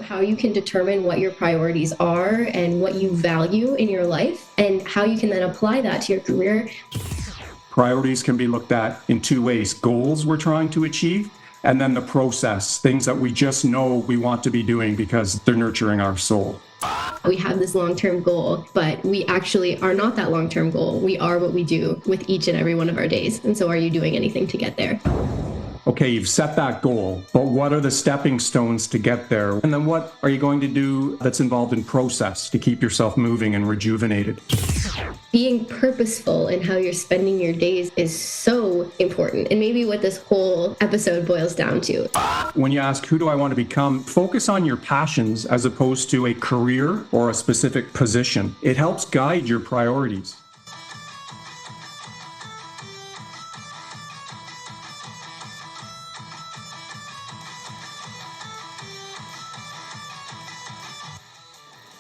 how you can determine what your priorities are and what you value in your life, and how you can then apply that to your career. Priorities can be looked at in two ways: goals we're trying to achieve, and then the process, things that we just know we want to be doing because they're nurturing our soul. We have this long-term goal, but we actually are not that long-term goal. We are what we do with each and every one of our days. And so are you doing anything to get there? Okay, you've set that goal, but what are the stepping stones to get there? And then what are you going to do that's involved in process to keep yourself moving and rejuvenated? Being purposeful in how you're spending your days is so important. And maybe what this whole episode boils down to. When you ask, who do I want to become? Focus on your passions as opposed to a career or a specific position. It helps guide your priorities.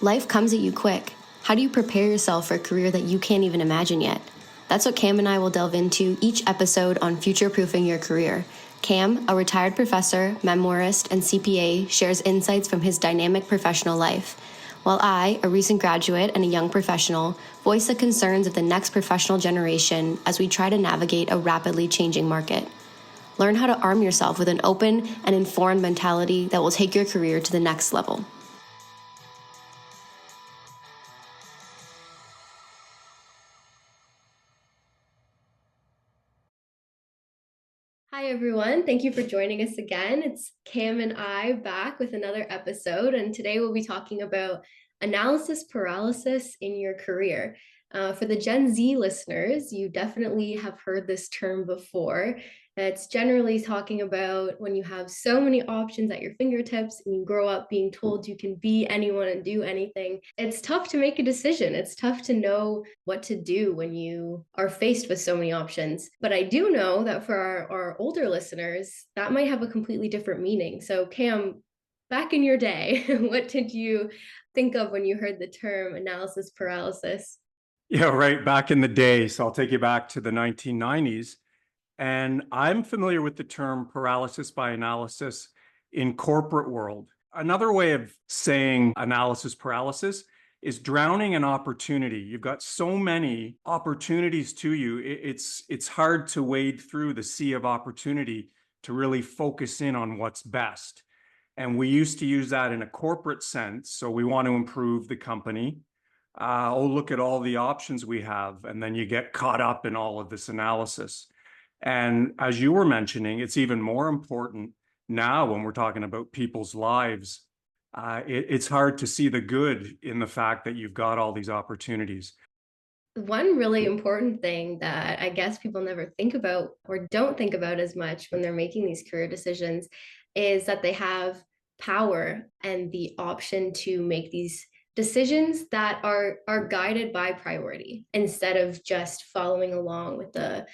Life comes at you quick. How do you prepare yourself for a career that you can't even imagine yet? That's what Cam and I will delve into each episode on future-proofing your career. Cam, a retired professor, memoirist, and CPA, shares insights from his dynamic professional life, while I, a recent graduate and a young professional, voice the concerns of the next professional generation as we try to navigate a rapidly changing market. Learn how to arm yourself with an open and informed mentality that will take your career to the next level. Hi, everyone. Thank you for joining us again. It's Cam and I back with another episode. And today we'll be talking about analysis paralysis in your career. For the Gen Z listeners, you definitely have heard this term before. It's generally talking about when you have so many options at your fingertips and you grow up being told you can be anyone and do anything. It's tough to make a decision. It's tough to know what to do when you are faced with so many options. But I do know that for our older listeners, that might have a completely different meaning. So Cam, back in your day, what did you think of when you heard the term analysis paralysis? Yeah, right. Back in the day. So I'll take you back to the 1990s. And I'm familiar with the term paralysis by analysis in corporate world. Another way of saying analysis paralysis is drowning an opportunity. You've got so many opportunities to you. It's hard to wade through the sea of opportunity to really focus in on what's best. And we used to use that in a corporate sense. So we want to improve the company. Oh, look at all the options we have. And then you get caught up in all of this analysis. And as you were mentioning, it's even more important now when we're talking about people's lives. It's hard to see the good in the fact that you've got all these opportunities. One really important thing that I guess people never think about or don't think about as much when they're making these career decisions is that they have power and the option to make these decisions that are guided by priority instead of just following along with the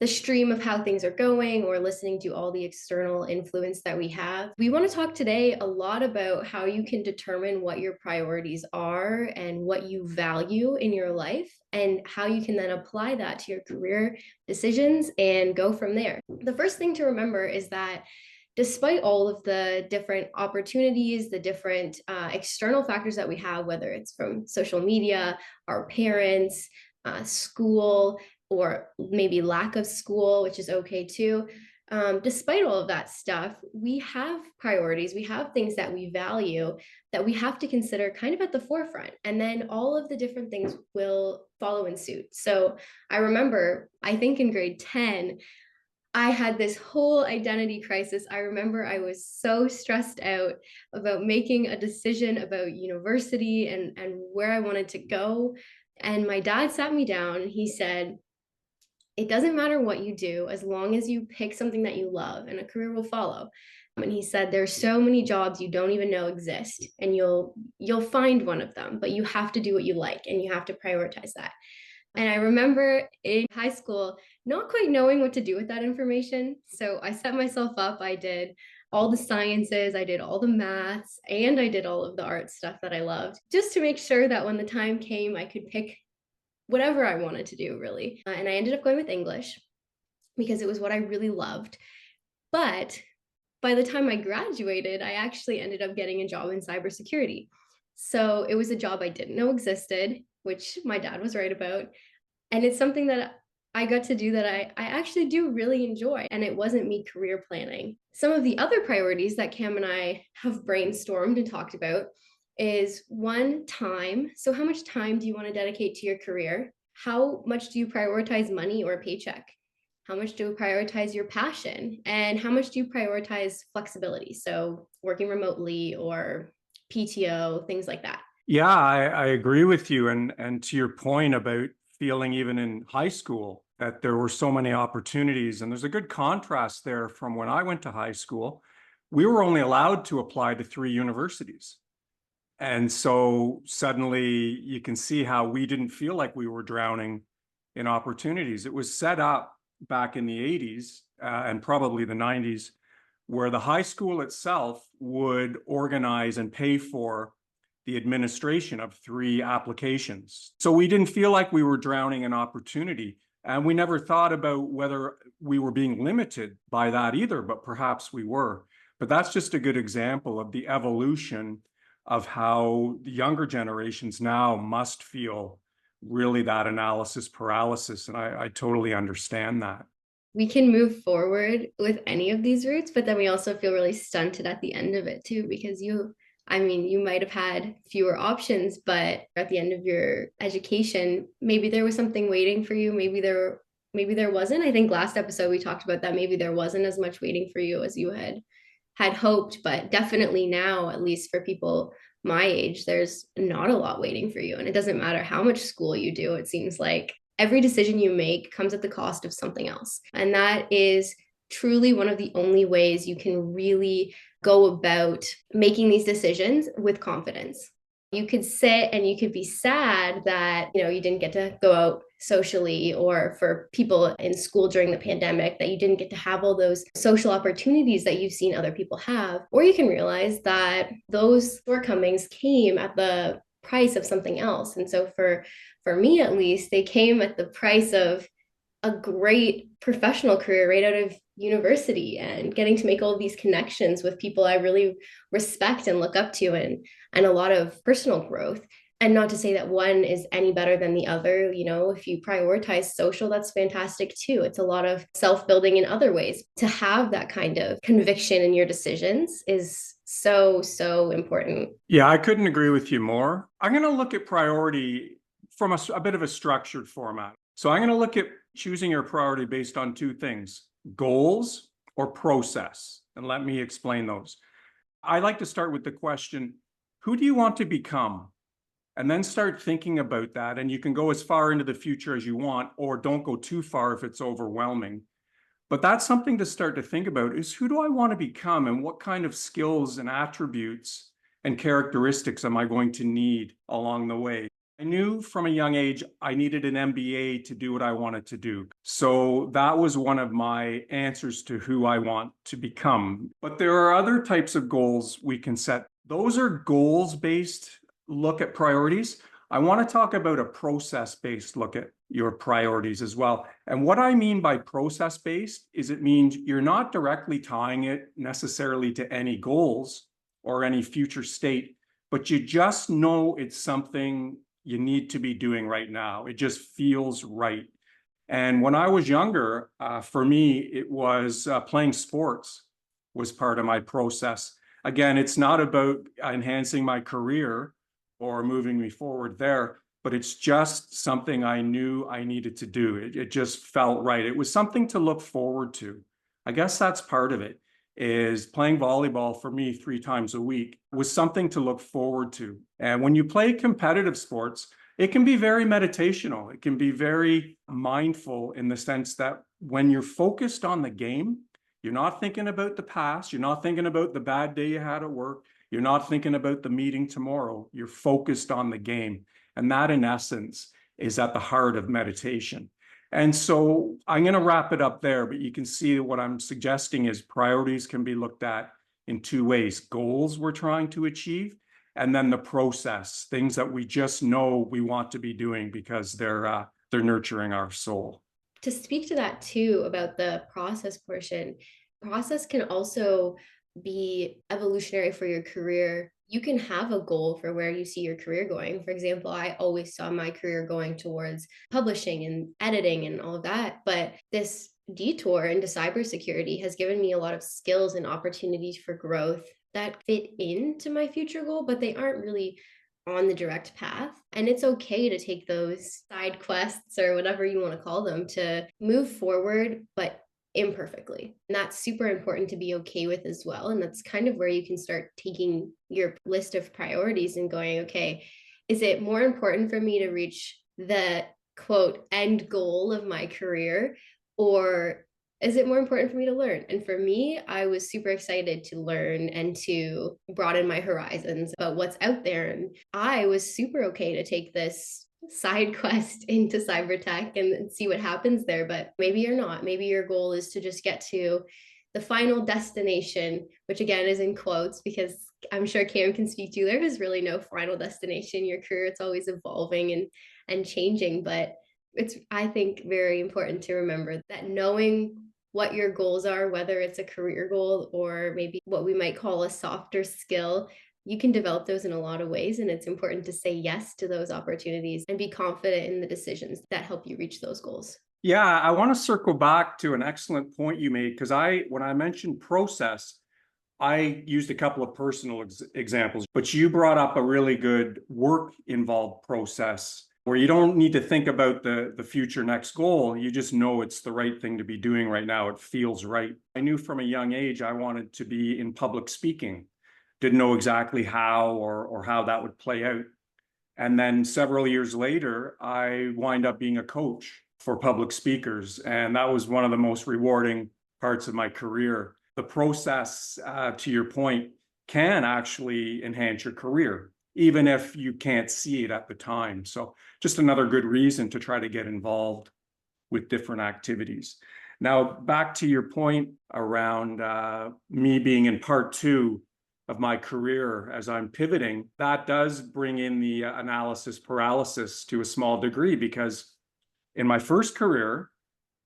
stream of how things are going or listening to all the external influence that we have. We want to talk today a lot about how you can determine what your priorities are and what you value in your life, and how you can then apply that to your career decisions and go from there. The first thing to remember is that despite all of the different opportunities, the different external factors that we have, whether it's from social media, our parents, school, or maybe lack of school, which is okay too. Despite all of that stuff, we have priorities, we have things that we value that we have to consider kind of at the forefront. And then all of the different things will follow in suit. So I remember, I think in grade 10, I had this whole identity crisis. I remember I was so stressed out about making a decision about university and where I wanted to go. And my dad sat me down and he said, it doesn't matter what you do as long as you pick something that you love and a career will follow. And he said there's so many jobs you don't even know exist, and you'll find one of them, but you have to do what you like and you have to prioritize that. And I remember in high school not quite knowing what to do with that information. So I set myself up. I did all the sciences, I did all the maths, and I did all of the art stuff that I loved, just to make sure that when the time came, I could pick whatever I wanted to do, really. And I ended up going with English because it was what I really loved. But by the time I graduated, I actually ended up getting a job in cybersecurity. So it was a job I didn't know existed, which my dad was right about. And it's something that I got to do that I actually do really enjoy. And it wasn't me career planning. Some of the other priorities that Cam and I have brainstormed and talked about is one, time. So, how much time do you want to dedicate to your career? How much do you prioritize money or a paycheck? How much do you prioritize your passion? And how much do you prioritize flexibility? So, working remotely or PTO, things like that. Yeah, I agree with you. And to your point about feeling even in high school that there were so many opportunities, and there's a good contrast there from when I went to high school. We were only allowed to apply to 3 universities. And so suddenly you can see how we didn't feel like we were drowning in opportunities. It was set up back in the 80s and probably the 90s, where the high school itself would organize and pay for the administration of 3 applications. So we didn't feel like we were drowning in opportunity. And we never thought about whether we were being limited by that either, but perhaps we were. But that's just a good example of the evolution of how the younger generations now must feel really that analysis paralysis. And I totally understand that. We can move forward with any of these routes, but then we also feel really stunted at the end of it too, because you might have had fewer options, but at the end of your education, maybe there was something waiting for you. Maybe there wasn't. I think last episode we talked about that. Maybe there wasn't as much waiting for you as you had hoped, but definitely now, at least for people my age, there's not a lot waiting for you. And it doesn't matter how much school you do, it seems like every decision you make comes at the cost of something else. And that is truly one of the only ways you can really go about making these decisions with confidence. You could sit and you could be sad that, you didn't get to go out socially, or for people in school during the pandemic that you didn't get to have all those social opportunities that you've seen other people have. Or you can realize that those shortcomings came at the price of something else. And so for me, at least, they came at the price of a great professional career right out of university and getting to make all of these connections with people I really respect and look up to, and a lot of personal growth. And not to say that one is any better than the other. If you prioritize social, that's fantastic too. It's a lot of self-building in other ways. To have that kind of conviction in your decisions is so, so important. Yeah, I couldn't agree with you more. I'm going to look at priority from a bit of a structured format. So I'm going to look at choosing your priority based on 2 things: goals or process. And let me explain those. I like to start with the question, who do you want to become? And then start thinking about that. And you can go as far into the future as you want, or don't go too far if it's overwhelming. But that's something to start to think about, is who do I want to become, and what kind of skills and attributes and characteristics am I going to need along the way? I knew from a young age I needed an MBA to do what I wanted to do. So that was one of my answers to who I want to become. But there are other types of goals we can set. Those are goals-based look at priorities. I want to talk about a process-based look at your priorities as well. And what I mean by process-based is it means you're not directly tying it necessarily to any goals or any future state, but you just know it's something you need to be doing right now. It just feels right. And when I was younger, for me, it was playing sports was part of my process. Again, it's not about enhancing my career or moving me forward there, but it's just something I knew I needed to do. It just felt right. It was something to look forward to. I guess that's part of it. Is playing volleyball for me 3 times a week was something to look forward to. And when you play competitive sports, it can be very meditational. It can be very mindful in the sense that when you're focused on the game, you're not thinking about the past. You're not thinking about the bad day you had at work. You're not thinking about the meeting tomorrow. You're focused on the game. And that, in essence, is at the heart of meditation. And so I'm going to wrap it up there, but you can see what I'm suggesting is priorities can be looked at in 2 ways: goals we're trying to achieve, and then the process, things that we just know we want to be doing because they're nurturing our soul. To speak to that too, about the process portion, Process can also be evolutionary for your career. You can have a goal for where you see your career going. For example, I always saw my career going towards publishing and editing and all of that. But this detour into cybersecurity has given me a lot of skills and opportunities for growth that fit into my future goal, but they aren't really on the direct path. And it's okay to take those side quests or whatever you want to call them to move forward, but imperfectly. And that's super important to be okay with as well. And that's kind of where you can start taking your list of priorities and going, okay, is it more important for me to reach the quote end goal of my career, or is it more important for me to learn? And for me, I was super excited to learn and to broaden my horizons about what's out there. And I was super okay to take this side quest into cyber tech and see what happens there. But maybe you're not. Maybe your goal is to just get to the final destination, which again is in quotes because I'm sure Cam can speak to. There is really no final destination in your career. It's always evolving and changing. But it's, I think, very important to remember that knowing what your goals are, whether it's a career goal or maybe what we might call a softer skill, you can develop those in a lot of ways. And it's important to say yes to those opportunities and be confident in the decisions that help you reach those goals. Yeah, I want to circle back to an excellent point you made, because when I mentioned process, I used a couple of personal examples, but you brought up a really good work involved process where you don't need to think about the future next goal. You just know it's the right thing to be doing right now. It feels right. I knew from a young age I wanted to be in public speaking. Didn't know exactly how or how that would play out. And then several years later, I wind up being a coach for public speakers. And that was one of the most rewarding parts of my career. The process, to your point, can actually enhance your career, even if you can't see it at the time. So just another good reason to try to get involved with different activities. Now, back to your point around me being in part two of my career as I'm pivoting, that does bring in the analysis paralysis to a small degree, because in my first career,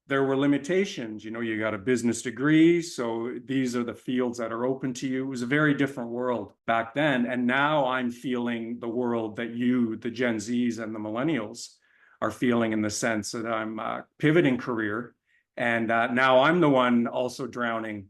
there were limitations. You know, you got a business degree, so these are the fields that are open to you. It was a very different world back then. And now I'm feeling the world that you, the Gen Zs and the millennials, are feeling, in the sense that I'm pivoting career. And now I'm the one also drowning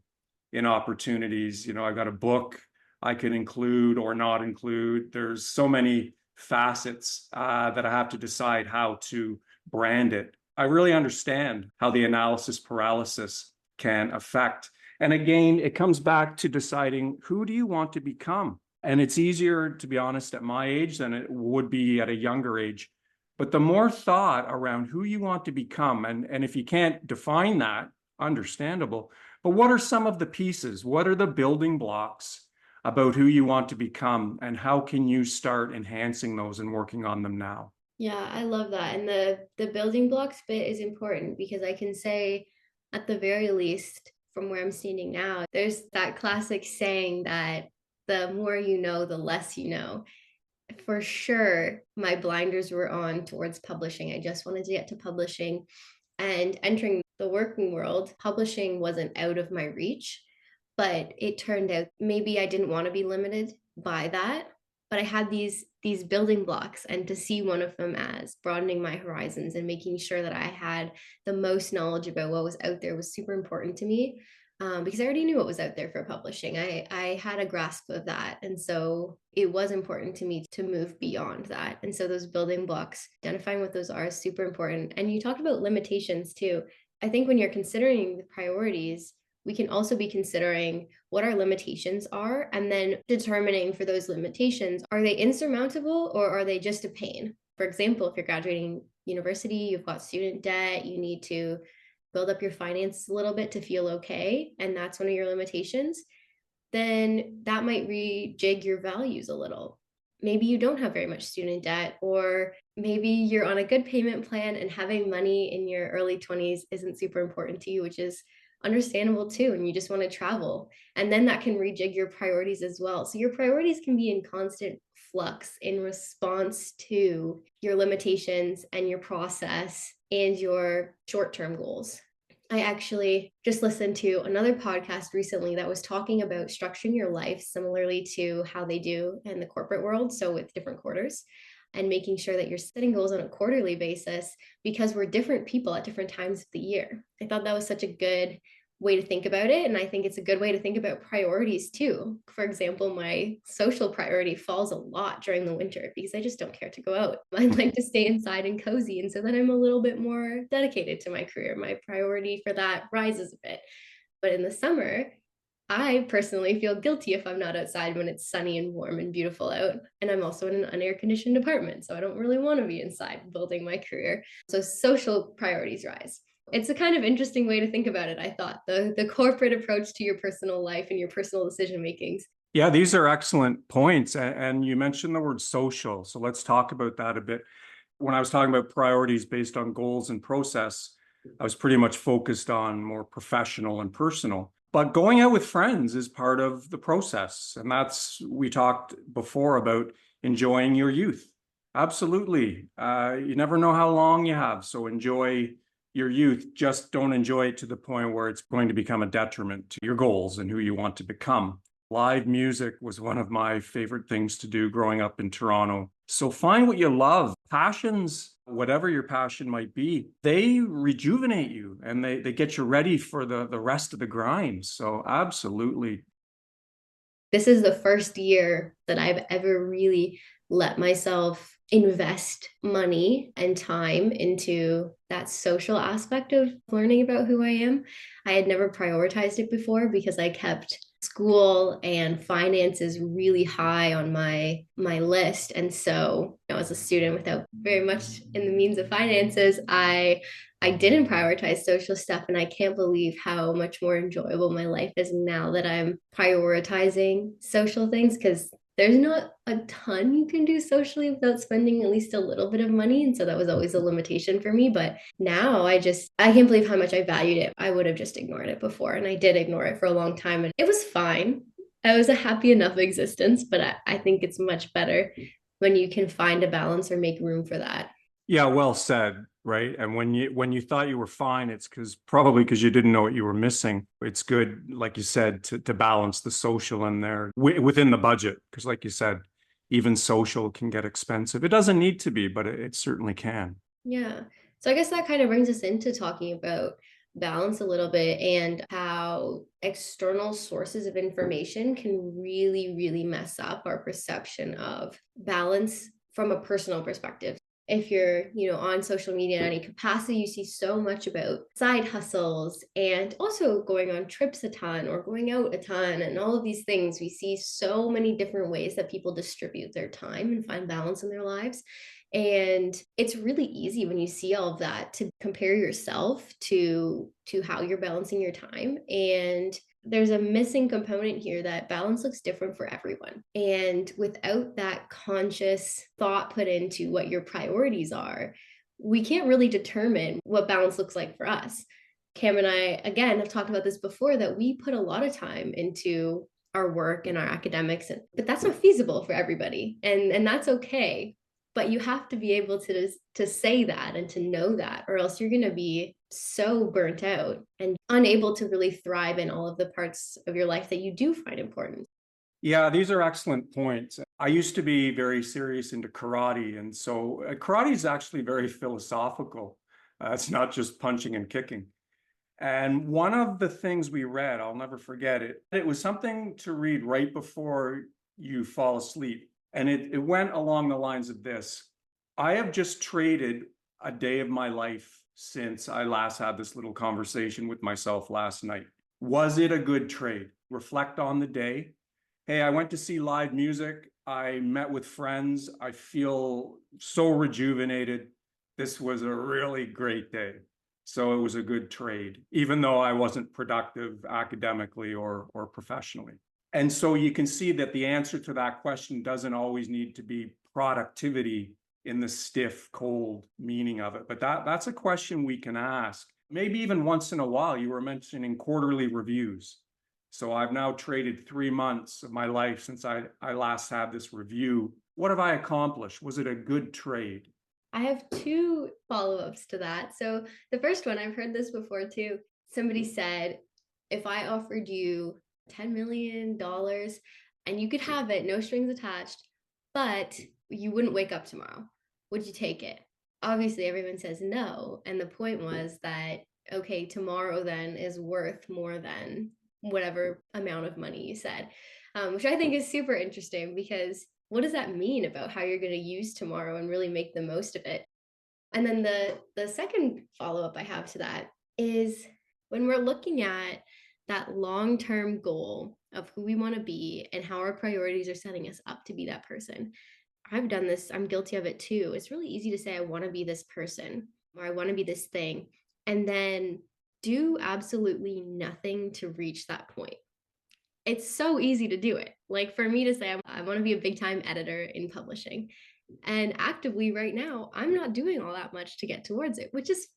in opportunities. You know, I got a book I could include or not include. There's so many facets that I have to decide how to brand it. I really understand how the analysis paralysis can affect. And again, it comes back to deciding, who do you want to become? And it's easier, to be honest, at my age than it would be at a younger age. But the more thought around who you want to become, and if you can't define that, understandable. But what are some of the pieces? What are the building blocks about who you want to become, and how can you start enhancing those and working on them now? Yeah, I love that. And the building blocks bit is important because I can say, at the very least, from where I'm standing now, there's that classic saying that the more you know, the less you know. For sure, my blinders were on towards publishing. I just wanted to get to publishing, and entering the working world, publishing wasn't out of my reach, but it turned out maybe I didn't want to be limited by that, but I had these building blocks, and to see one of them as broadening my horizons and making sure that I had the most knowledge about what was out there was super important to me. Because I already knew what was out there for publishing. I had a grasp of that. And so it was important to me to move beyond that. And so those building blocks, identifying what those are, is super important. And you talked about limitations too. I think when you're considering the priorities, we can also be considering what our limitations are, and then determining for those limitations, are they insurmountable or are they just a pain? For example, if you're graduating university, you've got student debt, you need to build up your finance a little bit to feel okay, and that's one of your limitations, then that might rejig your values a little. Maybe you don't have very much student debt, or maybe you're on a good payment plan and having money in your early 20s isn't super important to you, which is understandable too, and you just want to travel. And then that can rejig your priorities as well. So your priorities can be in constant flux in response to your limitations and your process and your short-term goals. I actually just listened to another podcast recently that was talking about structuring your life similarly to how they do in the corporate world. So, with different quarters and making sure that you're setting goals on a quarterly basis because we're different people at different times of the year. I thought that was such a good way to think about it. And I think it's a good way to think about priorities too. For example, my social priority falls a lot during the winter because I just don't care to go out. I like to stay inside and cozy. And so then I'm a little bit more dedicated to my career. My priority for that rises a bit. But in the summer, I personally feel guilty if I'm not outside when it's sunny and warm and beautiful out. And I'm also in an unair conditioned apartment. So I don't really want to be inside building my career. So social priorities rise. It's a kind of interesting way to think about it, I thought, the corporate approach to your personal life and your personal decision makings. Yeah, these are excellent points. And you mentioned the word social. So let's talk about that a bit. When I was talking about priorities based on goals and process, I was pretty much focused on more professional and personal. But going out with friends is part of the process. And we talked before about enjoying your youth. Absolutely. You never know how long you have. So enjoy your youth. Just don't enjoy it to the point where it's going to become a detriment to your goals and who you want to become. Live music was one of my favorite things to do growing up in Toronto. So find what you love. Passions, whatever your passion might be, they rejuvenate you and they get you ready for the rest of the grind. So absolutely. This is the first year that I've ever really let myself invest money and time into that social aspect of learning about who I am. I had never prioritized it before because I kept school and finances really high on my list. And so, as a student without very much in the means of finances, I didn't prioritize social stuff, and I can't believe how much more enjoyable my life is now that I'm prioritizing social things, because there's not a ton you can do socially without spending at least a little bit of money. And so that was always a limitation for me. But now I can't believe how much I valued it. I would have just ignored it before. And I did ignore it for a long time. And it was fine. I was a happy enough existence, but I think it's much better when you can find a balance or make room for that. Yeah, well said, right? And when you thought you were fine, it's probably because you didn't know what you were missing. It's good, like you said, to balance the social in there within the budget, because like you said, even social can get expensive. It doesn't need to be, but it certainly can. Yeah. So I guess that kind of brings us into talking about balance a little bit and how external sources of information can really, really mess up our perception of balance from a personal perspective. If you're, on social media in any capacity, you see so much about side hustles and also going on trips a ton or going out a ton and all of these things. We see so many different ways that people distribute their time and find balance in their lives. And it's really easy when you see all of that to compare yourself to how you're balancing your time. And there's a missing component here that balance looks different for everyone. And without that conscious thought put into what your priorities are, we can't really determine what balance looks like for us. Cam and I, again, have talked about this before, that we put a lot of time into our work and our academics, but that's not feasible for everybody. And that's okay. But you have to be able to say that and to know that, or else you're going to be so burnt out and unable to really thrive in all of the parts of your life that you do find important. Yeah, these are excellent points. I used to be very serious into karate. And so karate is actually very philosophical. It's not just punching and kicking. And one of the things we read, I'll never forget it, it was something to read right before you fall asleep. And it went along the lines of this: I have just traded a day of my life since I last had this little conversation with myself last night. Was it a good trade? Reflect on the day. Hey, I went to see live music. I met with friends. I feel so rejuvenated. This was a really great day. So it was a good trade, even though I wasn't productive academically or professionally. And so you can see that the answer to that question doesn't always need to be productivity in the stiff, cold meaning of it. But that's a question we can ask. Maybe even once in a while. You were mentioning quarterly reviews. So I've now traded 3 months of my life since I last had this review. What have I accomplished? Was it a good trade? I have two follow-ups to that. So the first one, I've heard this before too. Somebody said, if I offered you $10 million and you could have it, no strings attached, but you wouldn't wake up tomorrow, would you take it? Obviously, everyone says no. And the point was that, okay, tomorrow then is worth more than whatever amount of money you said, which I think is super interesting because what does that mean about how you're going to use tomorrow and really make the most of it? And then the second follow-up I have to that is when we're looking at that long-term goal of who we want to be and how our priorities are setting us up to be that person. I've done this, I'm guilty of it too. It's really easy to say, I want to be this person or I want to be this thing, and then do absolutely nothing to reach that point. It's so easy to do it. Like for me to say, I want to be a big time editor in publishing. And actively right now, I'm not doing all that much to get towards it, which is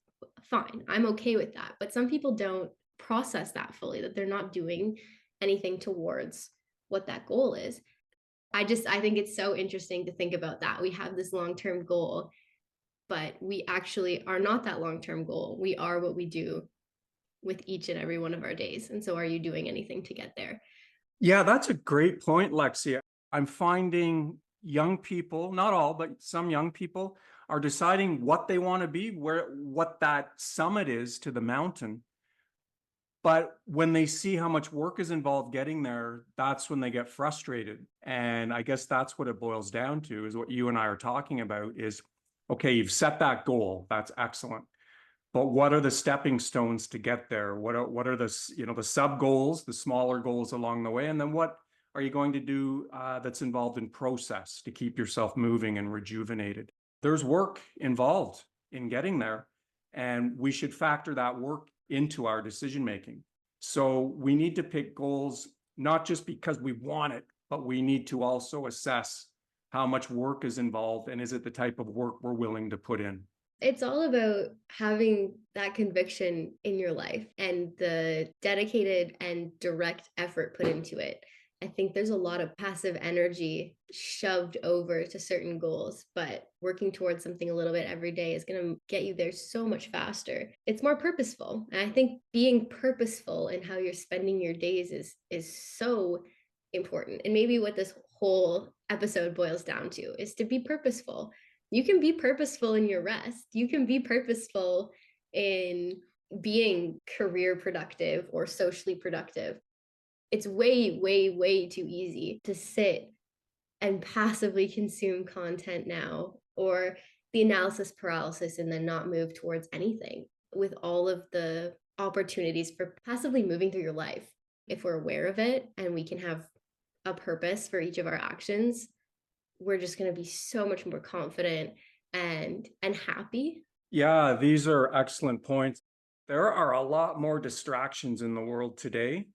fine. I'm okay with that. But some people don't process that fully, that they're not doing anything towards what that goal is. I think it's so interesting to think about that. We have this long-term goal, but we actually are not that long-term goal. We are what we do with each and every one of our days. And so are you doing anything to get there? Yeah, that's a great point, Lexi. I'm finding young people, not all, but some young people are deciding what they want to be, what that summit is to the mountain. But when they see how much work is involved getting there, that's when they get frustrated. And I guess that's what it boils down to, is what you and I are talking about is, okay, you've set that goal. That's excellent. But what are the stepping stones to get there? What are the, the sub goals, the smaller goals along the way? And then what are you going to do that's involved in process to keep yourself moving and rejuvenated? There's work involved in getting there, and we should factor that work into our decision making. So we need to pick goals, not just because we want it, but we need to also assess how much work is involved and is it the type of work we're willing to put in. It's all about having that conviction in your life and the dedicated and direct effort put into it. I think there's a lot of passive energy shoved over to certain goals, but working towards something a little bit every day is going to get you there so much faster. It's more purposeful. And I think being purposeful in how you're spending your days is so important. And maybe what this whole episode boils down to is to be purposeful. You can be purposeful in your rest. You can be purposeful in being career productive or socially productive. It's way, way, way too easy to sit and passively consume content now, or the analysis paralysis, and then not move towards anything with all of the opportunities for passively moving through your life. If we're aware of it and we can have a purpose for each of our actions, we're just going to be so much more confident and happy. Yeah, these are excellent points. There are a lot more distractions in the world today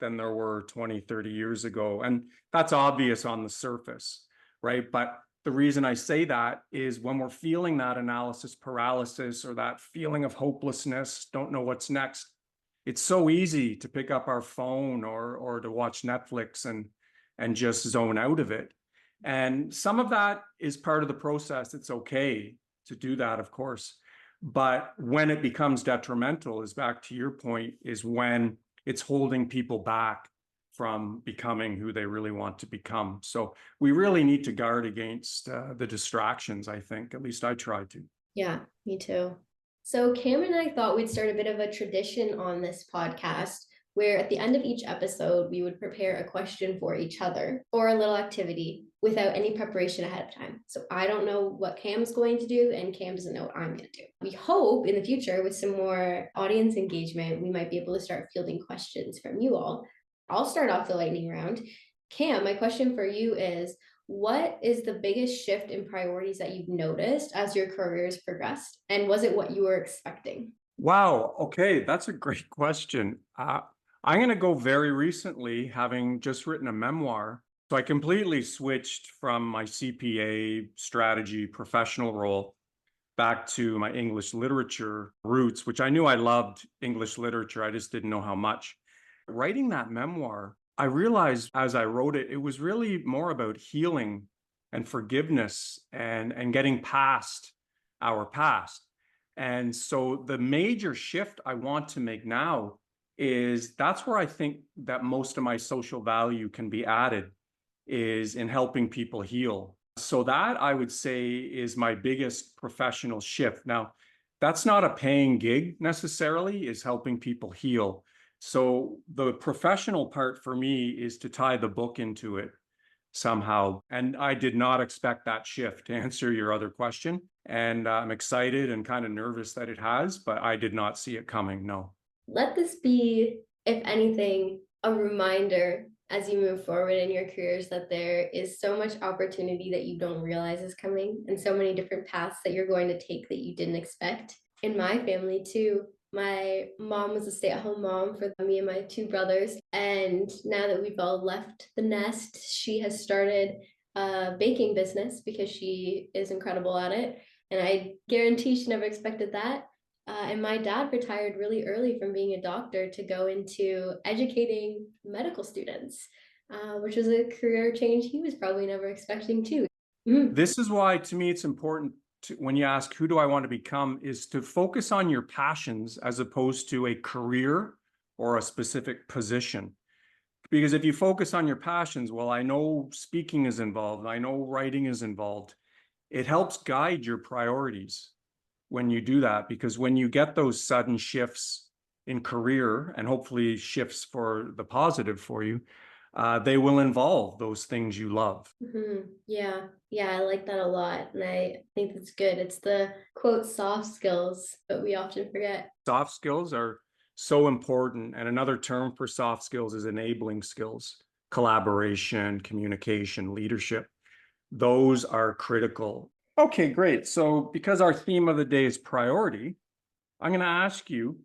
than there were 20, 30 years ago. And that's obvious on the surface, right? But the reason I say that is when we're feeling that analysis paralysis or that feeling of hopelessness, don't know what's next, it's so easy to pick up our phone or to watch Netflix and just zone out of it. And some of that is part of the process. It's okay to do that, of course. But when it becomes detrimental, is back to your point, is when it's holding people back from becoming who they really want to become. So we really need to guard against the distractions, I think. At least I try to. Yeah, me too. So Cam and I thought we'd start a bit of a tradition on this podcast where at the end of each episode, we would prepare a question for each other or a little activity without any preparation ahead of time. So I don't know what Cam's going to do and Cam doesn't know what I'm going to do. We hope in the future with some more audience engagement, we might be able to start fielding questions from you all. I'll start off the lightning round. Cam, my question for you is, what is the biggest shift in priorities that you've noticed as your career has progressed? And was it what you were expecting? Wow. Okay. That's a great question. I'm going to go very recently, having just written a memoir. So I completely switched from my CPA strategy professional role back to my English literature roots, which I knew I loved English literature. I just didn't know how much. Writing that memoir, I realized as I wrote it, it was really more about healing and forgiveness and getting past our past. And so the major shift I want to make now is that's where I think that most of my social value can be added, is in helping people heal. So that I would say is my biggest professional shift. Now, that's not a paying gig necessarily, is helping people heal. So the professional part for me is to tie the book into it somehow. And I did not expect that shift, to answer your other question. And I'm excited and kind of nervous that it has, but I did not see it coming. No. Let this be, if anything, a reminder as you move forward in your careers that there is so much opportunity that you don't realize is coming, and so many different paths that you're going to take that you didn't expect. In my family, too, my mom was a stay-at-home mom for me and my two brothers. And now that we've all left the nest, she has started a baking business because she is incredible at it. And I guarantee she never expected that. And my dad retired really early from being a doctor to go into educating medical students, which was a career change he was probably never expecting too. Mhm. This is why, to me, it's important to, when you ask, who do I want to become, is to focus on your passions as opposed to a career or a specific position. Because if you focus on your passions, well, I know speaking is involved, I know writing is involved. It helps guide your priorities when you do that, because when you get those sudden shifts in career, and hopefully shifts for the positive for you, they will involve those things you love. Yeah, yeah, I like that a lot. And I think that's good. It's the quote soft skills, but we often forget. Soft skills are so important. And another term for soft skills is enabling skills, collaboration, communication, leadership. Those are critical. Okay, great. So because our theme of the day is priority, I'm going to ask you,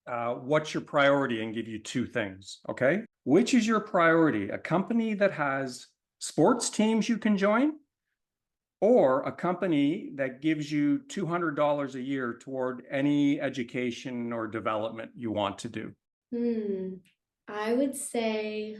what's your priority, and give you two things. Okay. Which is your priority? A company that has sports teams you can join, or a company that gives you $200 a year toward any education or development you want to do? I would say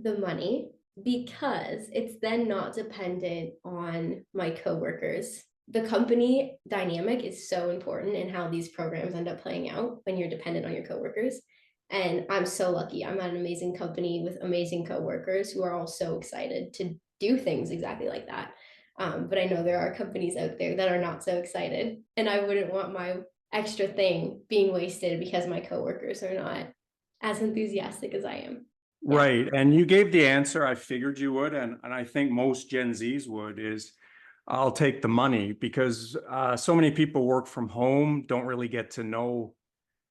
the money, because it's then not dependent on my coworkers. The company dynamic is so important in how these programs end up playing out when you're dependent on your coworkers. And I'm so lucky. I'm at an amazing company with amazing coworkers who are all so excited to do things exactly like that. But I know there are companies out there that are not so excited, and I wouldn't want my extra thing being wasted because my coworkers are not as enthusiastic as I am. Yeah. Right. And you gave the answer I figured you would. And I think most Gen Zs would, is I'll take the money, because so many people work from home, don't really get to know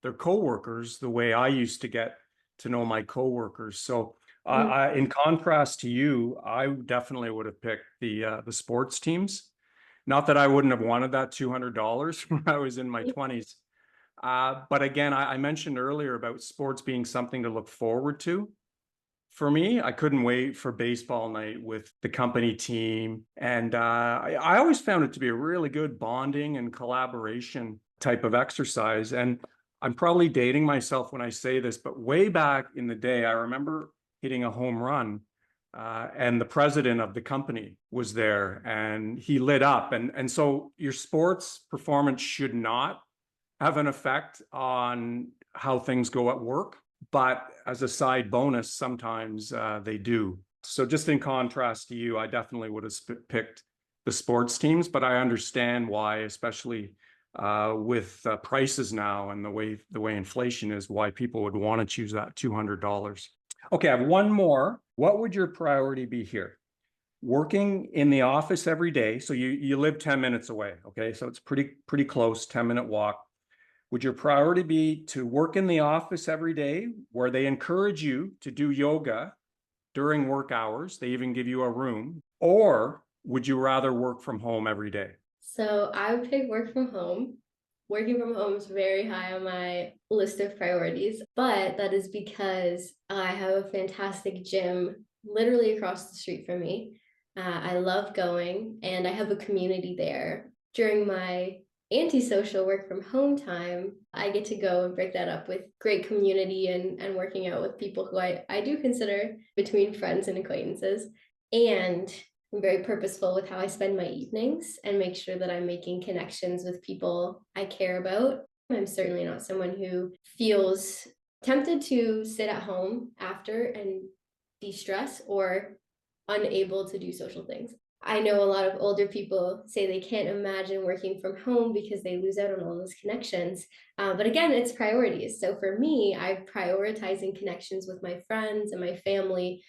their coworkers the way I used to get to know my coworkers. So Mm. in contrast to you, I definitely would have picked the sports teams. Not that I wouldn't have wanted that $200 when I was in my 20s. But again, I mentioned earlier about sports being something to look forward to. For me, I couldn't wait for baseball night with the company team. And I always found it to be a really good bonding and collaboration type of exercise. And I'm probably dating myself when I say this, but way back in the day, I remember hitting a home run, and the president of the company was there and he lit up. And so your sports performance should not have an effect on how things go at work. But as a side bonus, sometimes they do. So just in contrast to you, I definitely would have picked the sports teams, but I understand why, especially with prices now and the way inflation is, why people would want to choose that $200. Okay, I have one more. What would your priority be here? Working in the office every day. So you live 10 minutes away. Okay, so it's pretty close, 10-minute walk. Would your priority be to work in the office every day, where they encourage you to do yoga during work hours? They even give you a room. Or would you rather work from home every day? So I would pick work from home. Working from home is very high on my list of priorities, but that is because I have a fantastic gym literally across the street from me. I love going, and I have a community there. During my antisocial work from home time, I get to go and break that up with great community and working out with people who I do consider between friends and acquaintances. And I'm very purposeful with how I spend my evenings and make sure that I'm making connections with people I care about. I'm certainly not someone who feels tempted to sit at home after and de-stress or unable to do social things. I know a lot of older people say they can't imagine working from home because they lose out on all those connections. But again, it's priorities. So for me, I'm prioritizing connections with my friends and my family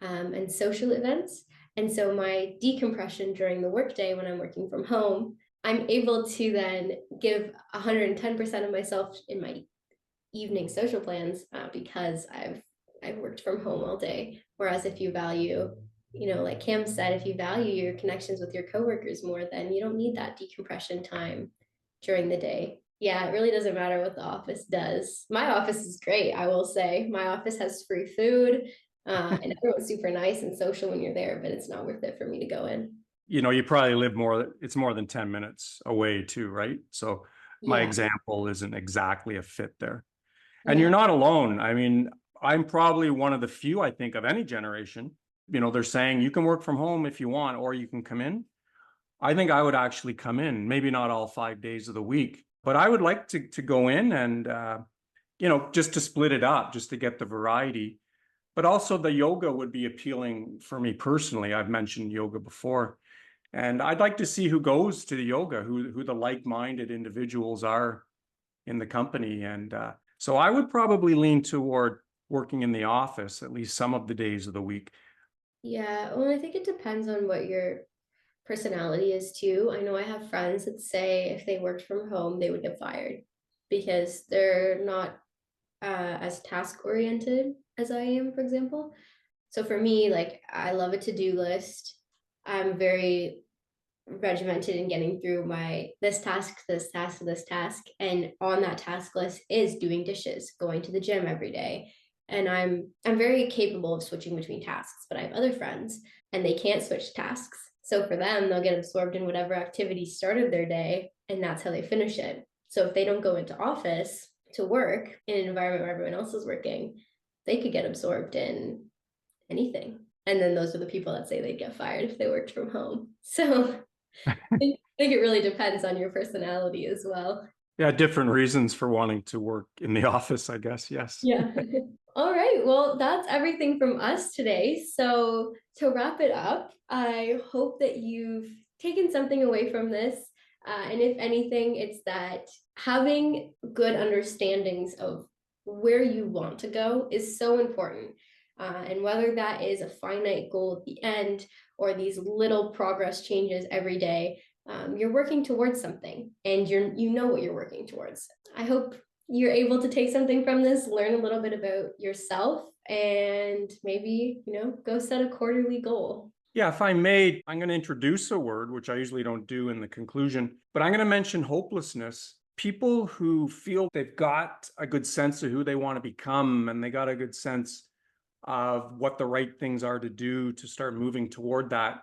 and social events. And so my decompression during the workday when I'm working from home, I'm able to then give 110% of myself in my evening social plans because I've worked from home all day. Whereas if you value, like Cam said, if you value your connections with your coworkers more, then you don't need that decompression time during the day. Yeah, it really doesn't matter what the office does. My office is great, I will say. My office has free food, and everyone's super nice and social when you're there, but it's not worth it for me to go in. You probably live it's more than 10 minutes away too, right? So my Yeah, example isn't exactly a fit there. And you're yeah, not alone. I mean, I'm probably one of the few, I think, of any generation. They're saying you can work from home if you want, or you can come in. I think I would actually come in, maybe not all 5 days of the week, but I would like to go in and, just to split it up, just to get the variety. But also the yoga would be appealing for me personally. I've mentioned yoga before. And I'd like to see who goes to the yoga, who the like-minded individuals are in the company. And so I would probably lean toward working in the office at least some of the days of the week. yeah. Well, I think it depends on what your personality is too. I know I have friends that say if they worked from home, they would get fired because they're not as task oriented as I am, for example. So for me, like I love a to-do list. I'm very regimented in getting through my this task, this task, this task. And on that task list is doing dishes, going to the gym every day. And I'm very capable of switching between tasks, but I have other friends and they can't switch tasks. So for them, they'll get absorbed in whatever activity started their day, and that's how they finish it. So if they don't go into office to work in an environment where everyone else is working, they could get absorbed in anything. And then those are the people that say they'd get fired if they worked from home. So I think it really depends on your personality as well. Yeah, different reasons for wanting to work in the office, I guess. Yes. Yeah. All right. Well, that's everything from us today. So, to wrap it up, I hope that you've taken something away from this. And if anything, it's that having good understandings of where you want to go is so important. And whether that is a finite goal at the end or these little progress changes every day, you're working towards something and you know what you're working towards. I hope you're able to take something from this, learn a little bit about yourself, and maybe, go set a quarterly goal. Yeah, if I may, I'm going to introduce a word, which I usually don't do in the conclusion, but I'm going to mention hopelessness. People who feel they've got a good sense of who they want to become and they got a good sense of what the right things are to do to start moving toward that.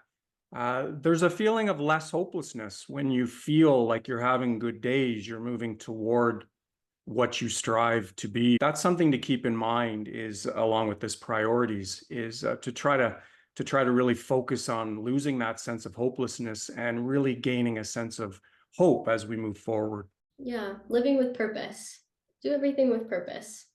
There's a feeling of less hopelessness when you feel like you're having good days, you're moving toward what you strive to be. That's something to keep in mind, is along with this priorities, is to try to really focus on losing that sense of hopelessness and really gaining a sense of hope as we move forward. Yeah, living with purpose. Do everything with purpose.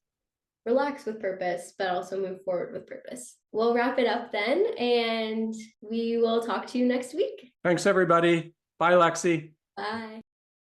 Relax with purpose, but also move forward with purpose. We'll wrap it up then, and we will talk to you next week. Thanks, everybody. Bye, Lexi. Bye.